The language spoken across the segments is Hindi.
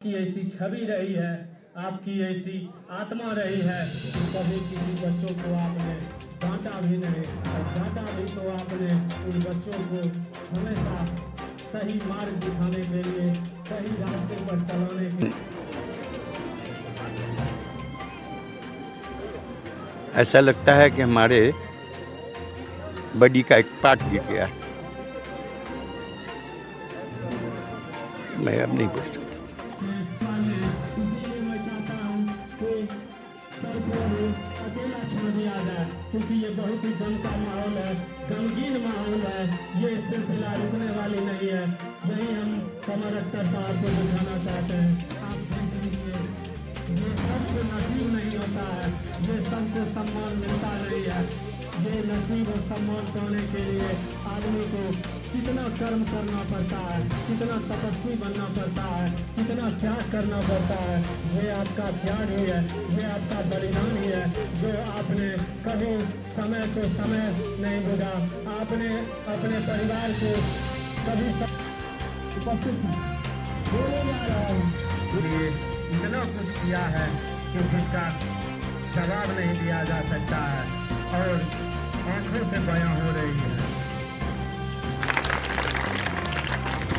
की ऐसी छवि रही है, आपकी ऐसी आत्मा रही है कि कभी किसी बच्चों को आपने डांटा भी नहीं, और डांटा भी तो आपने उन बच्चों को हमेशा सही मार्ग दिखाने के लिए, सही रास्ते पर चलाने के। ऐसा लगता है कि हमारे बॉडी का एक पार्ट गिर गया है। मैं अब नहीं बोल सकता। अकेला छोड़ दिया जाए, क्योंकि ये बहुत ही गम का माहौल है, गमगीन माहौल है। ये सिलसिला रुकने वाली नहीं है। यही हम कमर अख्तर साहब को दिखाना चाहते हैं। आप देख लीजिए, ये सबको नसीब नहीं होता है, ये सबको सम्मान मिलता नहीं है। ये नसीब और सम्मान पाने के लिए आदमी को कितना कर्म करना पड़ता है, कितना तपस्वी बनना पड़ता है, कितना त्याग करना पड़ता है। ये आपका त्याग ही है, ये आपका बलिदान ही है, जो आपने कभी समय को समय नहीं बुझा। आपने अपने परिवार को कभी उपस्थित बोले जा रहा हूँ लिए इतना कुछ किया है कि जिसका जवाब नहीं दिया जा सकता है और आंखों से बयां हो रही है।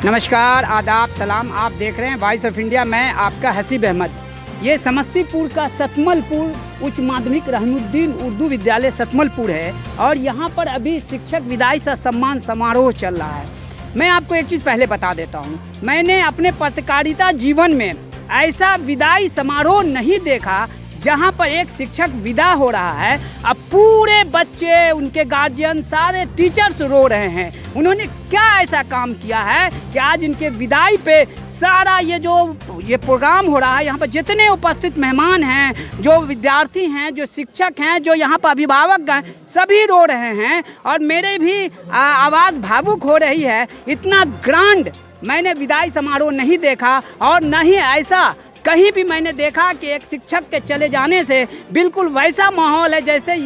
नमस्कार, आदाब, सलाम। आप देख रहे हैं वॉइस ऑफ इंडिया। मैं आपका हसीब अहमद। ये समस्तीपुर का सतमलपुर उच्च माध्यमिक रहमुद्दीन उर्दू विद्यालय सतमलपुर है और यहाँ पर अभी शिक्षक विदाई सा सम्मान समारोह चल रहा है। मैं आपको एक चीज़ पहले बता देता हूँ, मैंने अपने पत्रकारिता जीवन में ऐसा विदाई समारोह नहीं देखा जहाँ पर एक शिक्षक विदा हो रहा है, अब पूरे बच्चे, उनके गार्जियन, सारे टीचर्स रो रहे हैं। उन्होंने क्या ऐसा काम किया है कि आज इनके विदाई पे सारा ये प्रोग्राम हो रहा है, यहाँ पर जितने उपस्थित मेहमान हैं, जो विद्यार्थी हैं, जो शिक्षक हैं, जो यहाँ पर अभिभावक हैं, सभी रो रहे हैं और मेरे भी आवाज़ भावुक हो रही है। इतना ग्रांड मैंने विदाई समारोह नहीं देखा और न ही ऐसा कहीं भी मैंने देखा कि एक शिक्षक के चले जाने से बिल्कुल वैसा माहौल है जैसे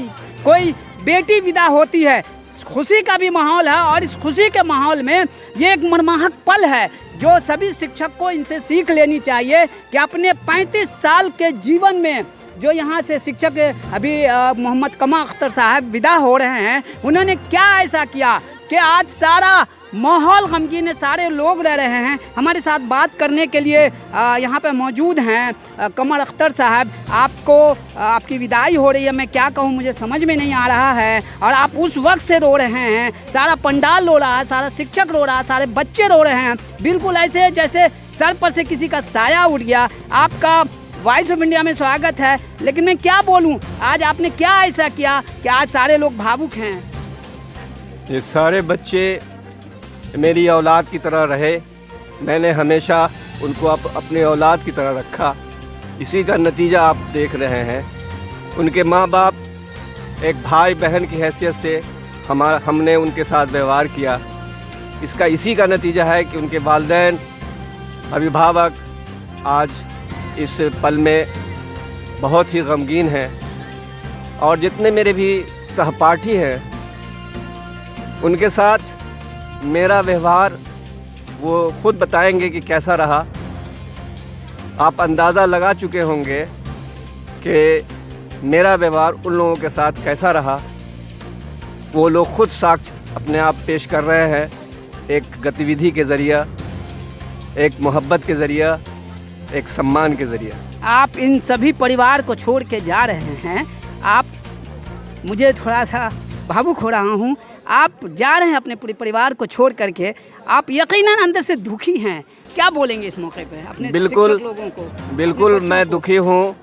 कोई बेटी विदा होती है। खुशी का भी माहौल है और इस खुशी के माहौल में ये एक मनमोहक पल है जो सभी शिक्षक को इनसे सीख लेनी चाहिए कि अपने 35 साल के जीवन में जो यहाँ से शिक्षक अभी मोहम्मद कमर अख्तर साहब विदा हो रहे हैं, उन्होंने क्या ऐसा किया कि आज सारा माहौल गमगीन है, सारे लोग रह रहे हैं। हमारे साथ बात करने के लिए यहाँ पे मौजूद हैं कमर अख्तर साहब। आपकी विदाई हो रही है, मैं क्या कहूँ मुझे समझ में नहीं आ रहा है और आप उस वक्त से रो रहे हैं। सारा पंडाल रो रहा है, सारा शिक्षक रो रहा है, सारे बच्चे रो रहे हैं, बिल्कुल ऐसे जैसे सर पर से किसी का साया उठ गया। आपका वॉइस ऑफ इंडिया में स्वागत है, लेकिन मैं क्या बोलूँ, आज आपने क्या ऐसा किया कि आज सारे लोग भावुक हैं? ये सारे बच्चे मेरी औलाद की तरह रहे। मैंने हमेशा उनको अपने औलाद की तरह रखा। इसी का नतीजा आप देख रहे हैं। उनके माँ बाप एक भाई बहन की हैसियत से हमने उनके साथ व्यवहार किया। इसी का नतीजा है कि उनके वालिदैन, अभिभावक आज इस पल में बहुत ही गमगीन हैं और जितने मेरे भी सहपाठी हैं उनके साथ मेरा व्यवहार वो खुद बताएंगे कि कैसा रहा। आप अंदाज़ा लगा चुके होंगे कि मेरा व्यवहार उन लोगों के साथ कैसा रहा। वो लोग खुद साक्ष्य अपने आप पेश कर रहे हैं, एक गतिविधि के ज़रिए, एक मोहब्बत के ज़रिए, एक सम्मान के ज़रिए। आप इन सभी परिवार को छोड़ के जा रहे हैं। मुझे थोड़ा सा भावुक हो रहा हूँ। आप जा रहे हैं अपने पूरे परिवार को छोड़ करके, आप यकीनन अंदर से दुखी हैं। क्या बोलेंगे इस मौके पे अपने शिक्षक लोगों को? बिल्कुल मैं दुखी हूँ।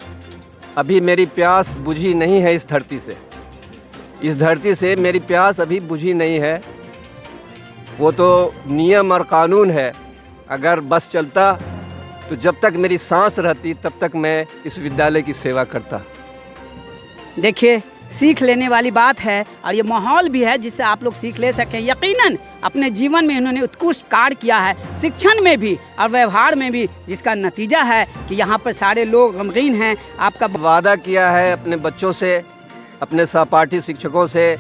अभी मेरी प्यास बुझी नहीं है इस धरती से। इस धरती से मेरी प्यास अभी बुझी नहीं है। वो तो नियम और कानून है। अगर बस चलता तो जब तक मेरी सांस रहती तब तक मैं इस विद्यालय की सेवा करता। देखिए, सीख लेने वाली बात है और ये माहौल भी है जिससे आप लोग सीख ले सकें। यकीनन अपने जीवन में इन्होंने उत्कृष्ट कार्य किया है, शिक्षण में भी और व्यवहार में भी, जिसका नतीजा है कि यहाँ पर सारे लोग गमगीन हैं। आपका वादा किया है अपने बच्चों से, अपने सहपाठी शिक्षकों से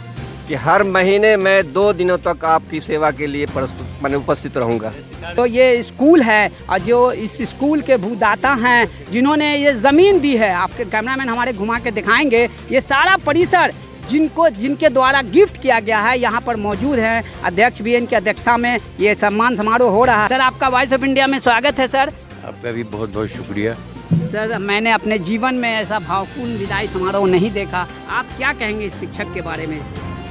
कि हर महीने मैं 2 दिनों तक आपकी सेवा के लिए मैंने उपस्थित रहूँगा। तो ये स्कूल है और जो इस स्कूल के भूदाता हैं जिन्होंने ये ज़मीन दी है, आपके कैमरामैन हमारे घुमा के दिखाएंगे, ये सारा परिसर जिनके द्वारा गिफ्ट किया गया है यहाँ पर मौजूद हैं। अध्यक्ष भी इनकी अध्यक्षता में ये सम्मान समारोह हो रहा है। सर, आपका वॉइस ऑफ इंडिया में स्वागत है। सर, आपका भी बहुत बहुत शुक्रिया। सर, मैंने अपने जीवन में ऐसा भावपूर्ण विदाई समारोह नहीं देखा। आप क्या कहेंगे इस शिक्षक के बारे में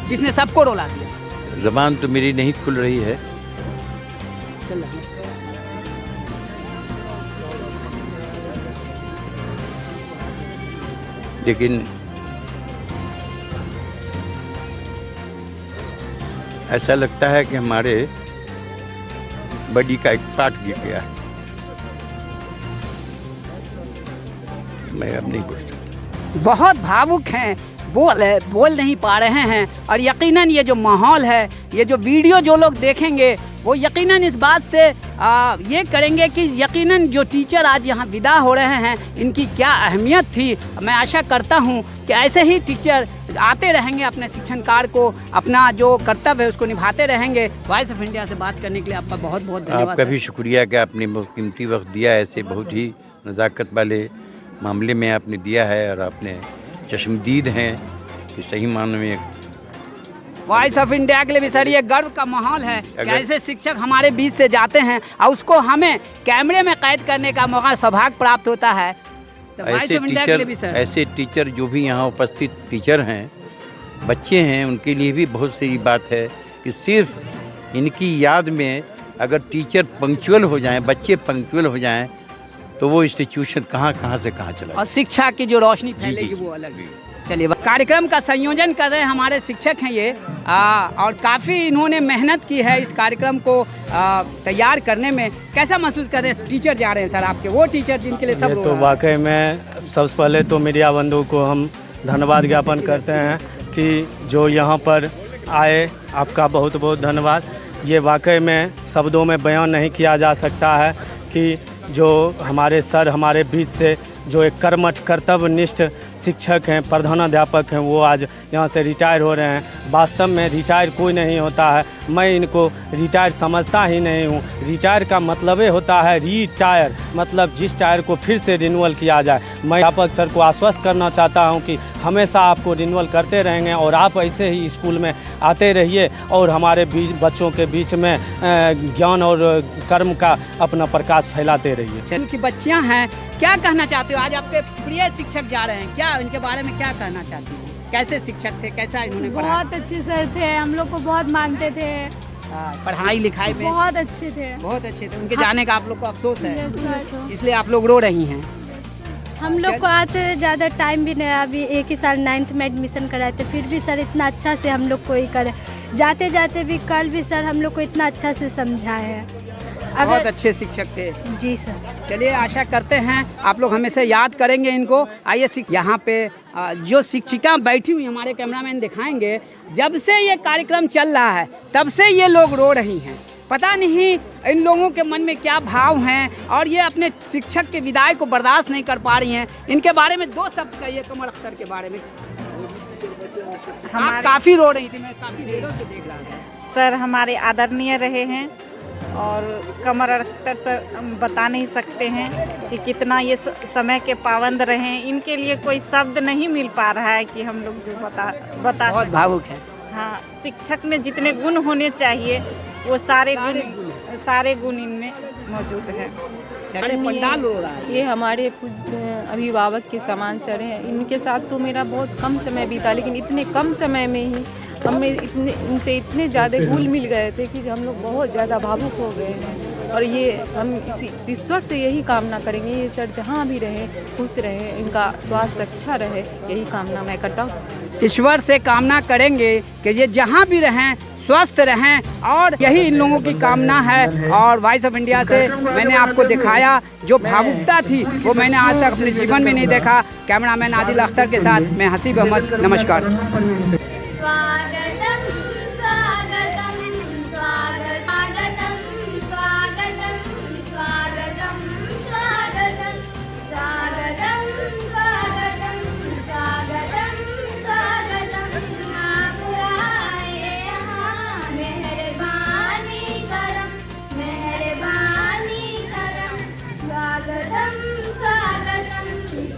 जिसने सबको रुला दिया? ज़बान तो मेरी नहीं खुल रही है। चल लेकिन ऐसा लगता है कि हमारे बॉडी का एक पार्ट गिर गया है। मैं अब नहीं बोल सकता। बहुत भावुक हैं, बोल नहीं पा रहे हैं। और यकीनन ये जो माहौल है, ये जो वीडियो जो लोग देखेंगे वो यकीनन इस बात से ये करेंगे कि यकीनन जो टीचर आज यहाँ विदा हो रहे हैं इनकी क्या अहमियत थी। मैं आशा करता हूँ कि ऐसे ही टीचर आते रहेंगे, अपने शिक्षण कार्य को, अपना जो कर्तव्य है उसको निभाते रहेंगे। वॉइस ऑफ इंडिया से बात करने के लिए आपका बहुत बहुत धन्यवाद। आपका भी शुक्रिया कि आपने कीमती वक्त दिया, ऐसे बहुत ही नज़ाकत वाले मामले में आपने दिया है और आपने चश्मदीद हैं कि सही मानों में। वॉइस ऑफ इंडिया के लिए भी सर ये गर्व का माहौल है कि ऐसे शिक्षक हमारे बीच से जाते हैं और उसको हमें कैमरे में कैद करने का मौका सौभाग्य प्राप्त होता है। ऐसे टीचर जो भी यहाँ उपस्थित टीचर हैं, बच्चे हैं, उनके लिए भी बहुत सी बात है कि सिर्फ इनकी याद में अगर टीचर पंक्चुअल हो जाएं, बच्चे पंक्चुअल हो जाएं, तो वो इंस्टीट्यूशन कहाँ से कहाँ चला और शिक्षा की जो रोशनी फैलेगी वो अलग है। चलिए, कार्यक्रम का संयोजन कर रहे हैं हमारे शिक्षक हैं ये और काफ़ी इन्होंने मेहनत की है इस कार्यक्रम को तैयार करने में। कैसा महसूस कर रहे हैं? टीचर जा रहे हैं सर आपके, वो टीचर जिनके लिए सब तो वाकई में सबसे पहले तो मीडिया बंधु को हम धन्यवाद ज्ञापन करते हैं कि जो यहाँ पर आए, आपका बहुत बहुत धन्यवाद। ये वाकई में शब्दों में बयान नहीं किया जा सकता है कि जो हमारे सर हमारे बीच से जो एक कर्मठ कर्तव्यनिष्ठ शिक्षक हैं, प्रधानाध्यापक हैं, वो आज यहाँ से रिटायर हो रहे हैं। वास्तव में रिटायर कोई नहीं होता है, मैं इनको रिटायर समझता ही नहीं हूँ। रिटायर का मतलब ही होता है रीटायर, मतलब जिस टायर को फिर से रिन्यूअल किया जाए। मैं अध्यापक सर को आश्वस्त करना चाहता हूँ कि हमेशा आपको रिन्यूअल करते रहेंगे और आप ऐसे ही स्कूल में आते रहिए और हमारे बच्चों के बीच में ज्ञान और कर्म का अपना प्रकाश फैलाते रहिए। जिनकी बच्चियाँ हैं, क्या कहना चाहते हो? आज आपके प्रिय शिक्षक जा रहे हैं, क्या इनके बारे में क्या कहना चाहती हो? कैसे शिक्षक थे, कैसा इन्होंने पढ़ाया? बहुत अच्छे सर थे, हम लोग को बहुत मानते थे। पढ़ाई लिखाई में बहुत अच्छे थे। बहुत अच्छे थे। उनके जाने का आप लोग को अफसोस है, इसलिए आप लोग रो रही हैं। हम लोग को आते ज़्यादा टाइम भी नहीं, अभी एक ही साल 9th में एडमिशन कराए थे, फिर भी सर इतना अच्छा से हम लोग को ही करे। जाते जाते भी कल भी सर हम लोग को इतना अच्छा से समझाए हैं। बहुत अच्छे शिक्षक थे। जी सर। चलिए, आशा करते हैं आप लोग हमेशा याद करेंगे इनको। आइए, यहाँ पे जो शिक्षिका बैठी हुई हमारे कैमरामैन दिखाएंगे, जब से ये कार्यक्रम चल रहा है तब से ये लोग रो रही हैं। पता नहीं इन लोगों के मन में क्या भाव हैं और ये अपने शिक्षक के विदाई को बर्दाश्त नहीं कर पा रही हैं। इनके बारे में 2 शब्द कहिए, कमर अख्तर के बारे में। आप काफ़ी रो रही थी, मैं काफ़ी देरों से देख रहा था। सर हमारे आदरणीय रहे हैं और कमर अख्तर सर हम बता नहीं सकते हैं कि कितना ये समय के पाबंद रहे हैं। इनके लिए कोई शब्द नहीं मिल पा रहा है कि हम लोग जो बता बहुत भावुक है। हाँ, शिक्षक में जितने गुण होने चाहिए वो सारे गुण इनमें मौजूद हैं। पंडाल रो रहा है। ये हमारे अभिभावक के समान सर हैं। इनके साथ तो मेरा बहुत कम समय बीता, लेकिन इतने कम समय में ही हमें इनसे इतने ज़्यादा घुल मिल गए थे कि हम लोग बहुत ज़्यादा भावुक हो गए हैं। और ये हम ईश्वर से यही कामना करेंगे, ये सर जहाँ भी रहे खुश रहे, इनका स्वास्थ्य अच्छा रहे, यही कामना मैं करता हूँ। ईश्वर से कामना करेंगे कि ये जहाँ भी रहें स्वस्थ रहें और यही इन लोगों की कामना है। और वॉइस ऑफ इंडिया से मैंने आपको दिखाया जो भावुकता थी वो मैंने आज तक अपने जीवन में नहीं देखा। कैमरामैन आदिल अख्तर के साथ मैं हसीब अहमद, नमस्कार। स्वागतम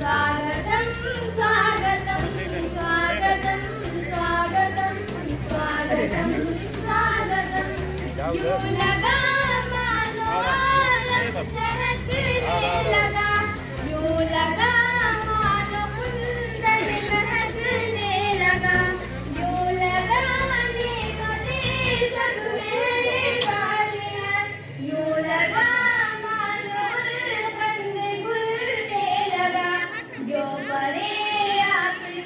स्वागतम स्वागतम स्वागतम स्वागतम स्वागतम स्वागतम यूं लगा मानो आलम चहकने लगा यूं लगा मानो कुंदन महकने लगा यूं लगा नेमतें सब मेरे वाले हैं यूं लगा मानो बंद खुलने लगा जो पड़े आपके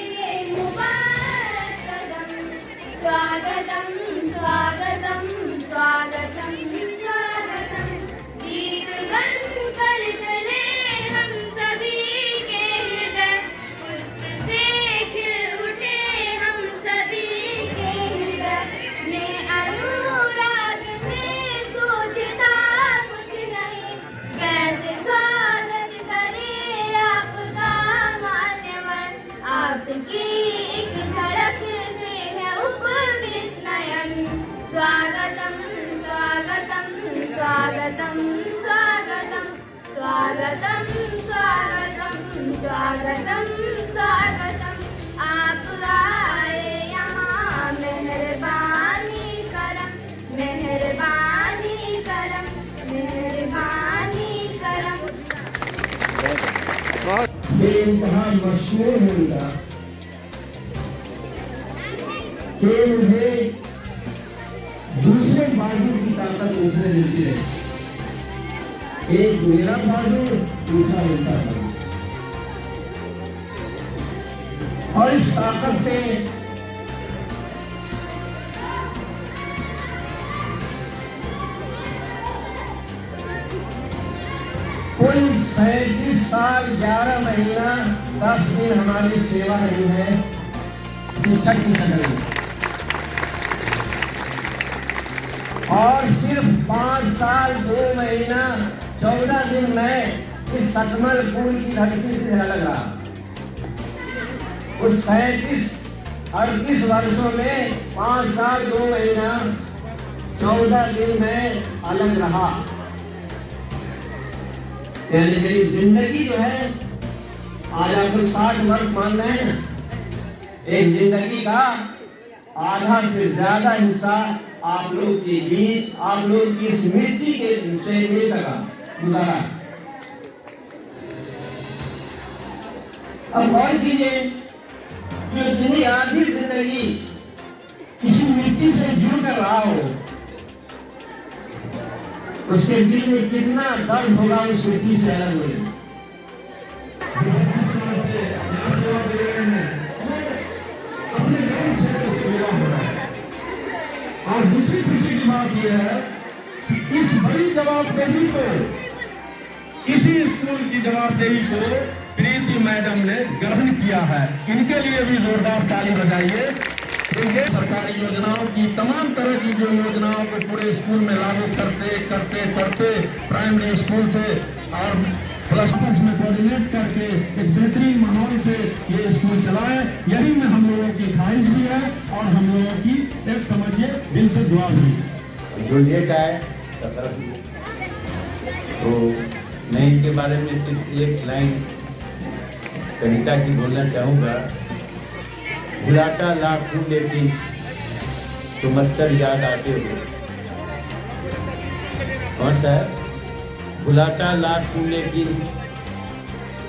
लिए मुबारक कदम स्वागतम स्वागतम स्वागतम स्वागतम दीप बनकर चले हम सभी के हृदय पुष्प से खिल उठे हम सभी के हृदय ने अनुराग में सोचता कुछ नहीं कैसे स्वागत करे आपका मान्यवर आपकी एक झलक से है उपकृत नयन स्वागतम स्वागतम स्वागतम स्वागतम स्वागतम स्वागतम स्वागतम स्वागतम आप आए यहाँ मेहरबानी करम मेहरबानी करम मेहरबानी करम बेइंतहा मशहूर होगा कि मुझे दूसरे बाजू की ताकत उसने मिलती है एक मेरा बाजू दूसरा उनका बाजू और इस ताकत से कुल 37 साल 11 महीना 10 दिन हमारी सेवा रही है शिक्षक की शक्ल में और सिर्फ 5 साल 2 महीना 14 दिन मैं इस सतमल पुल की धरती से अलग रहा उस 38 वर्षों में 5 साल 2 महीना 14 दिन में अलग रहा यानी मेरी जिंदगी जो है आज आपको 60 वर्ष मान रहे हैं एक जिंदगी का आधा से ज्यादा हिस्सा आप लोग की गीत आप लोग की स्मृति के से मिलकर गुजारा अब गौर कीजिए जो जितनी आधी जिंदगी किसी मिट्टी से जुड़ कर रहा हो उसके दिल में कितना दर्द होगा उस मिट्टी से अलग हुए और दूसरी खुशी की बात यह है कि इस बड़ी जवाबदेही को इसी स्कूल की जवाबदेही को प्रीति मैडम ने ग्रहण किया है इनके लिए भी जोरदार ताली बजाइए क्योंकि सरकारी योजनाओं की तमाम तरह की जो योजनाओं को पूरे स्कूल में लागू करते प्राइमरी स्कूल से और प्लस टू में कोऑर्डिनेट करके एक बेहतरीन माहौल से ये स्कूल चलाए यही में हम लोगों की ख्वाहिश भी है और हम लोगों की एक समझिए दिल से दुआ भी है जो लेट आए तो मैं इनके बारे में सिर्फ एक लाइन कविता की बोलना चाहूँगा भुलाता लाख हूँ लेकिन तुम अक्सर याद आते हो कौन सा है भुलाता लाख हूँ लेकिन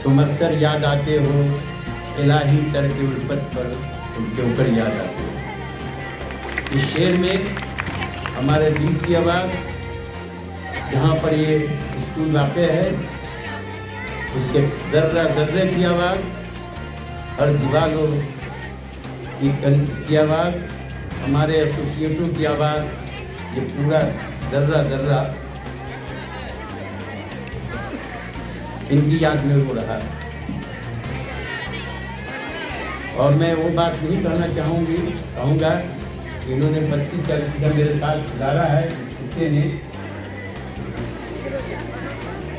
तुम अक्सर याद आते हो इलाही तर के उल्फत पर तुमके ऊपर याद आते हो इस शेर में हमारे दिल की आवाज़ जहाँ पर ये स्कूल वाक़ है उसके जर्रा जर्रे की आवाज़ हर दीवारों की आवाज़ हमारे एसोसिएटों की आवाज़ ये पूरा जर्रा जर्रा इनकी याद में हो रहा है और मैं वो बात नहीं कहना कहूँगा कि इन्होंने 32-40 का मेरे साथ गुजारा है इस कुत्ते ने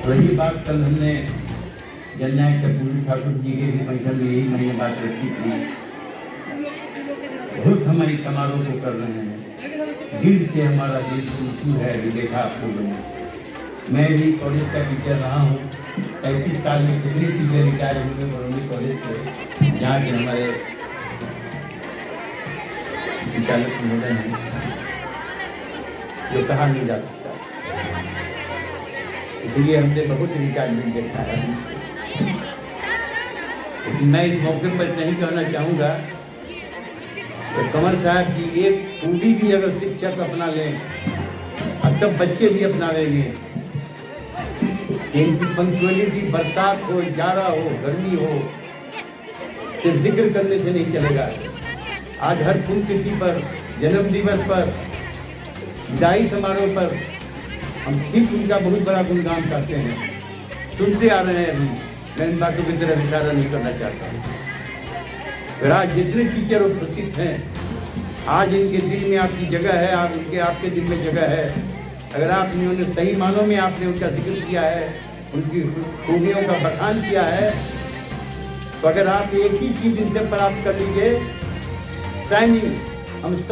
वही बात कल हमने जननायक कपूर ठाकुर जी के भी फंक्शन में यही मैंने बात रखी थी बहुत हमारी समारोह को कर रहे हैं दिल से हमारा दिल है देखा आपको मैं भी कॉलेज का टीचर रहा हूँ 35 साल में कितनी टीचर रिटायर हुए बरौनी कॉलेज से, यहाँ के हमारे संचालक महोदय हैं, जो कहा नहीं जा सकता। इसलिए हमने बहुत रिटायरमेंट देखा है। लेकिन मैं इस मौके पर नहीं कहना चाहूँगा तो कंवर साहब की एक खूबी भी अगर शिक्षक अपना लें और तब बच्चे भी अपना लेंगे कि इनकी पंक्चुअलिटी, बरसात हो, जाड़ा हो, गर्मी हो, सिर्फ जिक्र करने से नहीं चलेगा। आज हर पुण्यतिथि पर, जन्म दिवस पर, विदाई समारोह पर हम ठीक उनका बहुत बड़ा गुणगान करते हैं, सुनते आ रहे हैं। अभी मैं इन बातों की तरफ इशारा नहीं करना चाहता हूँ। फिर आज जितने टीचर उपस्थित हैं, आज इनके दिल में आपकी जगह है, आप उनके आपके दिल में जगह है। अगर आपने सही मानों में आपने उनका जिक्र किया है, उनकी खूबियों का बखान किया है, तो अगर आप एक ही चीज़ इनसे प्राप्त कर लीजिए, ट्रेनिंग हम